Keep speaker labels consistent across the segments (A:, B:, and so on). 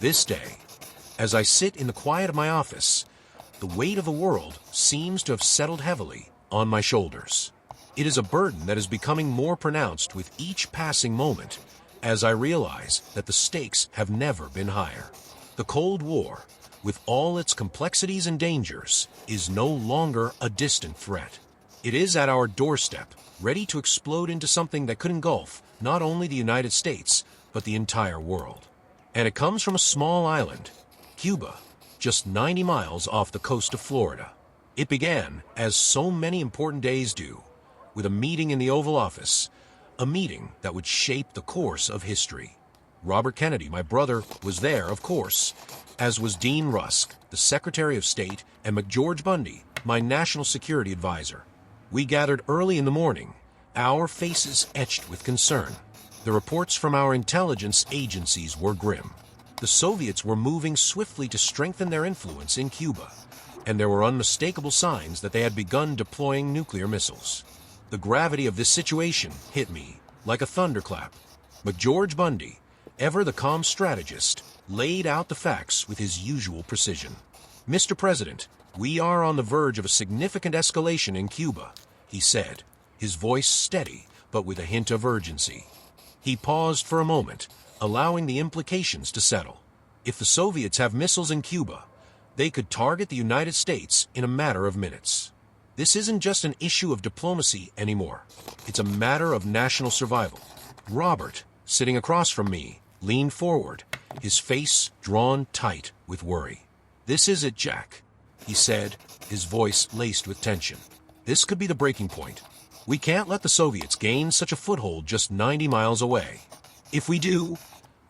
A: This day, as I sit in the quiet of my office, the weight of the world seems to have settled heavily on my shoulders. It is a burden that is becoming more pronounced with each passing moment as I realize that the stakes have never been higher. The Cold War, with all its complexities and dangers, is no longer a distant threat. It is at our doorstep, ready to explode into something that could engulf not only the United States, but the entire world. And it comes from a small island, Cuba, just 90 miles off the coast of Florida. It began, as so many important days do, with a meeting in the Oval Office, a meeting that would shape the course of history. Robert Kennedy, my brother, was there, of course, as was Dean Rusk, the Secretary of State, and McGeorge Bundy, my national security advisor. We gathered early in the morning, our faces etched with concern. The reports from our intelligence agencies were grim. The Soviets were moving swiftly to strengthen their influence in Cuba, and there were unmistakable signs that they had begun deploying nuclear missiles. The gravity of this situation hit me like a thunderclap. McGeorge Bundy, ever the calm strategist, laid out the facts with his usual precision. "Mr. President, we are on the verge of a significant escalation in Cuba," he said, his voice steady but with a hint of urgency. He paused for a moment, allowing the implications to settle. If the Soviets have missiles in Cuba, they could target the United States in a matter of minutes. This isn't just an issue of diplomacy anymore. It's a matter of national survival. Robert, sitting across from me, leaned forward, his face drawn tight with worry. "This is it, Jack," he said, his voice laced with tension. "This could be the breaking point. We can't let the Soviets gain such a foothold just 90 miles away. If we do,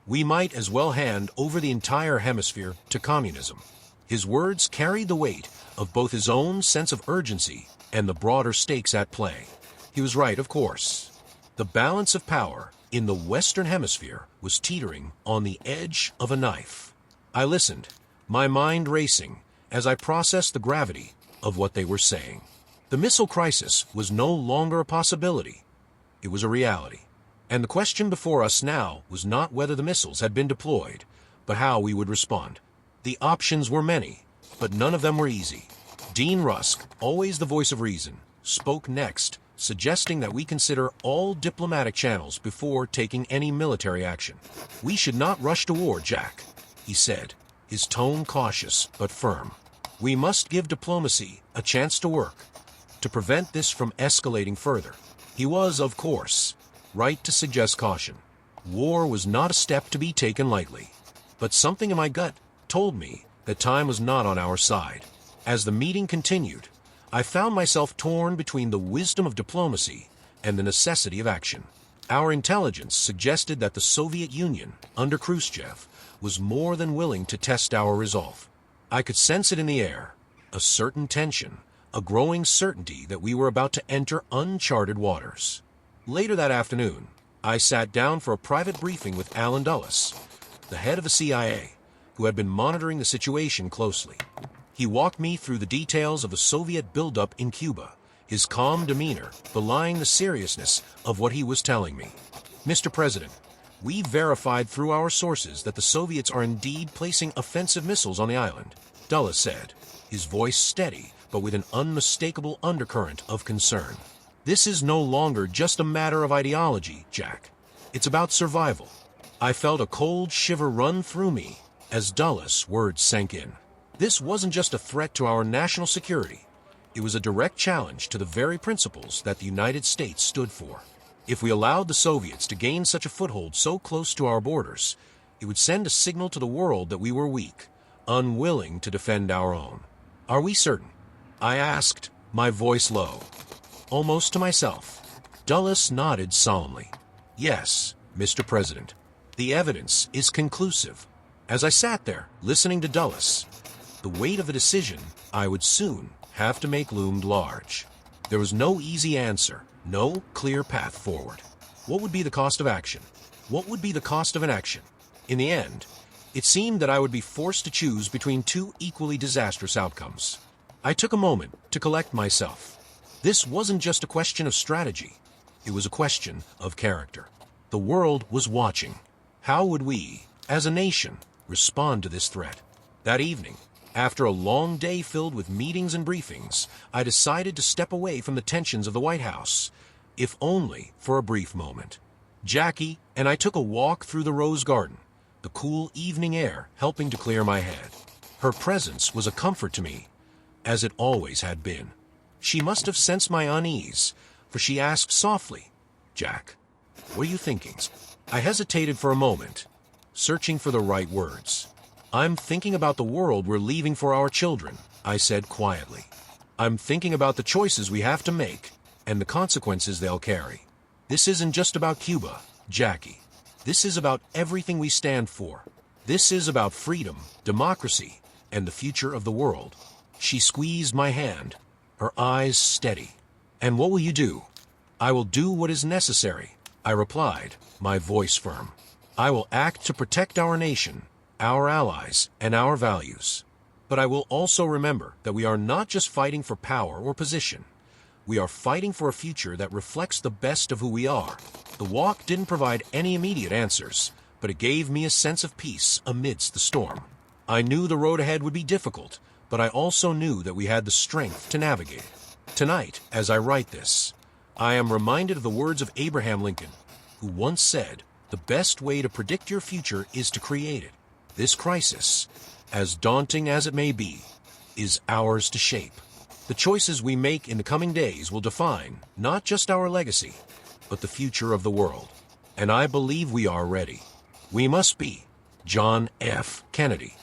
A: we might as well hand over the entire hemisphere to communism." His words carried the weight of both his own sense of urgency and the broader stakes at play. He was right, of course. The balance of power in the Western Hemisphere was teetering on the edge of a knife. I listened, my mind racing, as I processed the gravity of what they were saying. The missile crisis was no longer a possibility. It was a reality. And the question before us now was not whether the missiles had been deployed, but how we would respond. The options were many, but none of them were easy. Dean Rusk, always the voice of reason, spoke next, suggesting that we consider all diplomatic channels before taking any military action. "We should not rush to war, Jack," he said, his tone cautious but firm. "We must give diplomacy a chance to work, to prevent this from escalating further." He was, of course, right to suggest caution. War was not a step to be taken lightly, but something in my gut told me that time was not on our side. As the meeting continued, I found myself torn between the wisdom of diplomacy and the necessity of action. Our intelligence suggested that the Soviet Union, under Khrushchev, was more than willing to test our resolve. I could sense it in the air, a certain tension, a growing certainty that we were about to enter uncharted waters. Later that afternoon, I sat down for a private briefing with Allen Dulles, the head of the CIA, who had been monitoring the situation closely. He walked me through the details of the Soviet buildup in Cuba, his calm demeanor belying the seriousness of what he was telling me. "Mr. President, we verified through our sources that the Soviets are indeed placing offensive missiles on the island," Dulles said, his voice steady but with an unmistakable undercurrent of concern. "This is no longer just a matter of ideology, Jack. It's about survival." I felt a cold shiver run through me as Dulles' words sank in. This wasn't just a threat to our national security. It was a direct challenge to the very principles that the United States stood for. If we allowed the Soviets to gain such a foothold so close to our borders, it would send a signal to the world that we were weak, unwilling to defend our own. "Are we certain?" I asked, my voice low, almost to myself. Dulles nodded solemnly. "Yes, Mr. President. The evidence is conclusive." As I sat there, listening to Dulles, the weight of the decision I would soon have to make loomed large. There was no easy answer, no clear path forward. What would be the cost of action? What would be the cost of inaction? In the end, it seemed that I would be forced to choose between two equally disastrous outcomes. I took a moment to collect myself. This wasn't just a question of strategy. It was a question of character. The world was watching. How would we, as a nation, respond to this threat. That evening, after a long day filled with meetings and briefings, I decided to step away from the tensions of the White House, if only for a brief moment. Jackie and I took a walk through the Rose Garden, the cool evening air helping to clear my head. Her presence was a comfort to me, as it always had been. She must have sensed my unease, for she asked softly, "Jack, what are you thinking?" I hesitated for a moment, searching for the right words. "I'm thinking about the world we're leaving for our children," I said quietly. "I'm thinking about the choices we have to make and the consequences they'll carry. This isn't just about Cuba, Jackie. This is about everything we stand for. This is about freedom, democracy, and the future of the world." She squeezed my hand, her eyes steady. "And what will you do?" "I will do what is necessary," I replied, my voice firm. "I will act to protect our nation, our allies, and our values. But I will also remember that we are not just fighting for power or position. We are fighting for a future that reflects the best of who we are." The walk didn't provide any immediate answers, but it gave me a sense of peace amidst the storm. I knew the road ahead would be difficult, but I also knew that we had the strength to navigate. Tonight, as I write this, I am reminded of the words of Abraham Lincoln, who once said, "The best way to predict your future is to create it." This crisis, as daunting as it may be, is ours to shape. The choices we make in the coming days will define not just our legacy, but the future of the world. And I believe we are ready. We must be. John F. Kennedy.